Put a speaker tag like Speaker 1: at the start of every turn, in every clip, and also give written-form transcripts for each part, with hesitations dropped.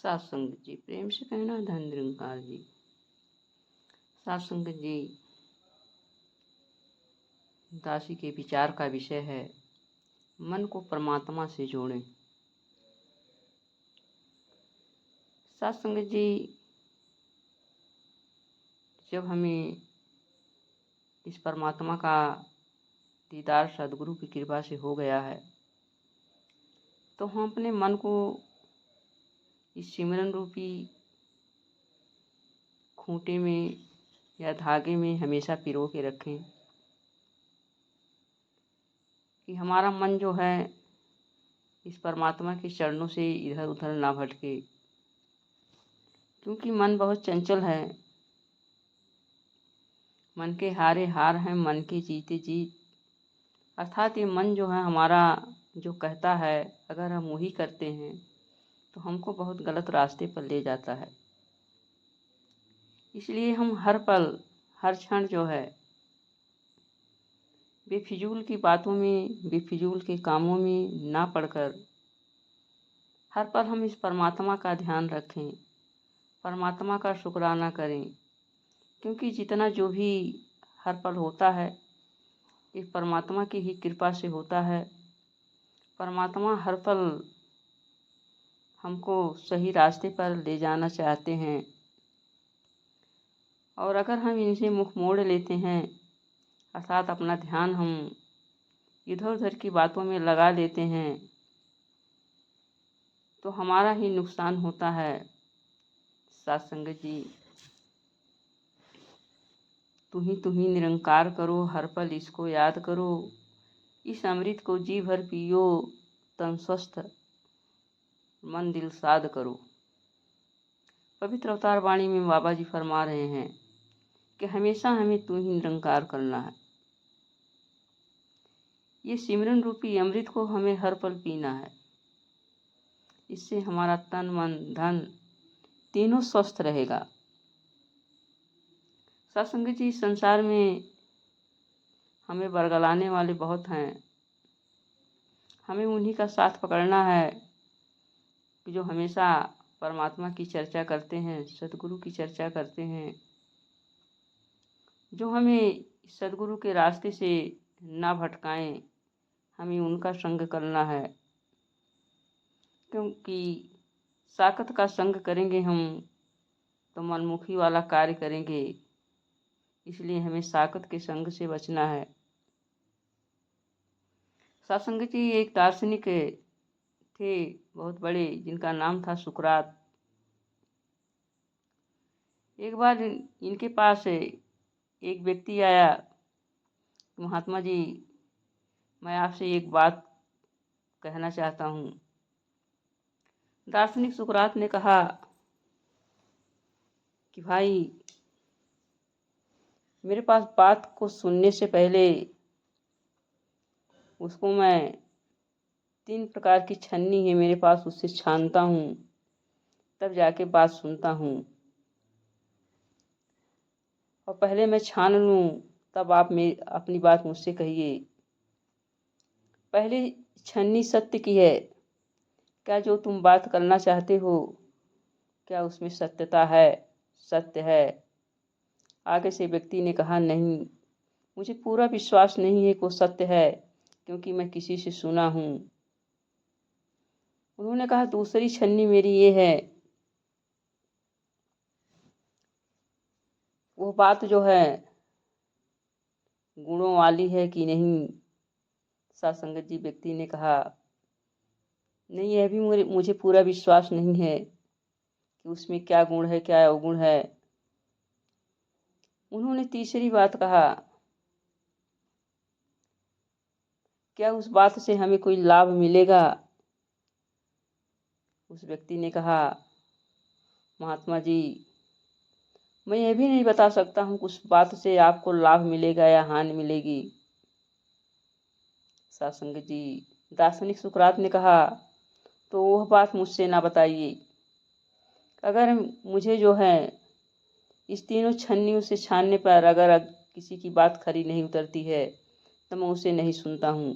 Speaker 1: सात संगत जी, प्रेम से कहना धन निरंकार जी। सात संगत जी, दासी के विचार का विषय है मन को परमात्मा से जोड़ें। सात संगत जी, जब हमें इस परमात्मा का दीदार सदगुरु की कृपा से हो गया है तो हम अपने मन को इस सिमरन रूपी खूंटे में या धागे में हमेशा पिरो के रखें कि हमारा मन जो है इस परमात्मा के चरणों से इधर उधर ना भटके, क्योंकि मन बहुत चंचल है। मन के हारे हार हैं, मन के जीते जीत। अर्थात ये मन जो है हमारा जो कहता है अगर हम वही करते हैं तो हमको बहुत गलत रास्ते पर ले जाता है। इसलिए हम हर पल हर क्षण जो है बेफिजूल की बातों में, बेफिजूल के कामों में ना पड़कर हर पल हम इस परमात्मा का ध्यान रखें, परमात्मा का शुक्राना करें, क्योंकि जितना जो भी हर पल होता है ये परमात्मा की ही कृपा से होता है। परमात्मा हर पल हमको सही रास्ते पर ले जाना चाहते हैं और अगर हम इनसे मुख मोड़ लेते हैं अर्थात अपना ध्यान हम इधर उधर की बातों में लगा लेते हैं तो हमारा ही नुकसान होता है। सात संगत जी, तू ही निरंकार करो, हर पल इसको याद करो, इस अमृत को जी भर पियो, तन स्वस्थ मन दिल साध करो। पवित्र अवतार वाणी में बाबा जी फरमा रहे हैं कि हमेशा हमें तू ही निरंकार करना है। ये सिमरन रूपी अमृत को हमें हर पल पीना है। इससे हमारा तन मन धन तीनों स्वस्थ रहेगा। सत्संग जी, संसार में हमें बरगलाने वाले बहुत हैं। हमें उन्हीं का साथ पकड़ना है कि जो हमेशा परमात्मा की चर्चा करते हैं, सदगुरु की चर्चा करते हैं, जो हमें सदगुरु के रास्ते से ना भटकाएं। हमें उनका संग करना है, क्योंकि साकत का संग करेंगे हम तो मनमुखी वाला कार्य करेंगे। इसलिए हमें साकत के संग से बचना है। सत्संग जी, एक दार्शनिक थे बहुत बड़े, जिनका नाम था सुकरात। एक बार इनके पास एक व्यक्ति आया, महात्मा जी मैं आपसे एक बात कहना चाहता हूँ। दार्शनिक सुकरात ने कहा कि भाई, मेरे पास बात को सुनने से पहले उसको मैं 3 प्रकार की छन्नी है मेरे पास, उससे छानता हूँ तब जाके बात सुनता हूँ, और पहले मैं छान लूँ तब आप अपनी बात मुझसे कहिए। पहली छन्नी सत्य की है। क्या जो तुम बात करना चाहते हो क्या उसमें सत्यता है, सत्य है? आगे से व्यक्ति ने कहा, नहीं, मुझे पूरा विश्वास नहीं है कि वो सत्य है, क्योंकि मैं किसी से सुना हूँ। उन्होंने कहा, दूसरी छन्नी मेरी ये है, वो बात जो है गुणों वाली है कि नहीं? सत्संगत जी, व्यक्ति ने कहा, नहीं, यह भी मुझे पूरा विश्वास नहीं है कि उसमें क्या गुण है, क्या अवगुण है। उन्होंने तीसरी बात कहा, क्या उस बात से हमें कोई लाभ मिलेगा? उस व्यक्ति ने कहा, महात्मा जी, मैं यह भी नहीं बता सकता हूँ कि उस बात से आपको लाभ मिलेगा या हानि मिलेगी। सत्संग जी, दार्शनिक सुकरात ने कहा, तो वह बात मुझसे ना बताइए। अगर मुझे जो है इस तीनों छन्नियों से छानने पर अगर किसी की बात खरी नहीं उतरती है तो मैं उसे नहीं सुनता हूँ।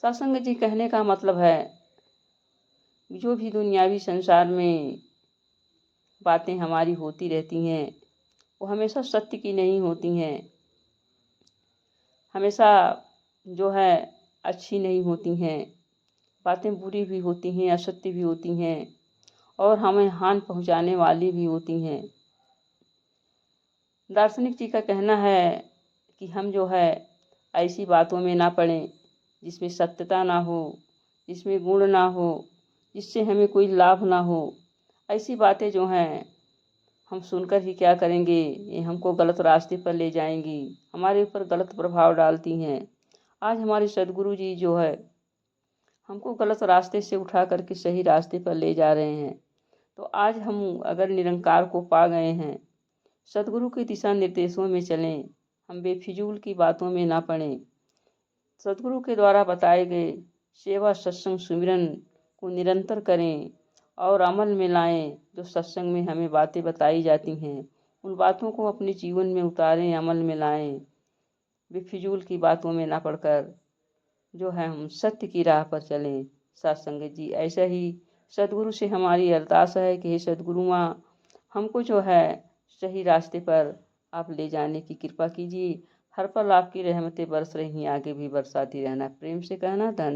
Speaker 1: सत्संग जी, कहने का मतलब है जो भी दुनियावी संसार में बातें हमारी होती रहती हैं वो हमेशा सत्य की नहीं होती हैं, हमेशा जो है अच्छी नहीं होती हैं। बातें बुरी भी होती हैं, असत्य भी होती हैं और हमें हानि पहुंचाने वाली भी होती हैं। दार्शनिक जी का कहना है कि हम जो है ऐसी बातों में ना पड़ें जिसमें सत्यता ना हो, जिसमें गुण ना हो, जिससे हमें कोई लाभ ना हो। ऐसी बातें जो हैं हम सुनकर ही क्या करेंगे, ये हमको गलत रास्ते पर ले जाएंगी, हमारे ऊपर गलत प्रभाव डालती हैं। आज हमारे सदगुरु जी जो है हमको गलत रास्ते से उठा करके सही रास्ते पर ले जा रहे हैं। तो आज हम अगर निरंकार को पा गए हैं, सदगुरु के दिशा निर्देशों में चलें, हम बेफिजूल की बातों में ना पड़ें। सदगुरु के द्वारा बताए गए सेवा सत्संग सुमिरन को निरंतर करें और अमल में लाएं। जो सत्संग में हमें बातें बताई जाती हैं उन बातों को अपने जीवन में उतारें, अमल में लाएं। बेफिजूल की बातों में ना पड़कर जो है हम सत्य की राह पर चलें। सत्संग जी, ऐसा ही सदगुरु से हमारी अरदास है कि हे सदगुरु माँ, हमको जो है सही रास्ते पर आप ले जाने की कृपा कीजिए। हर पल आपकी रहमतें बरस रही हैं, आगे भी बरसाती रहना। प्रेम से कहना। धन्यवाद।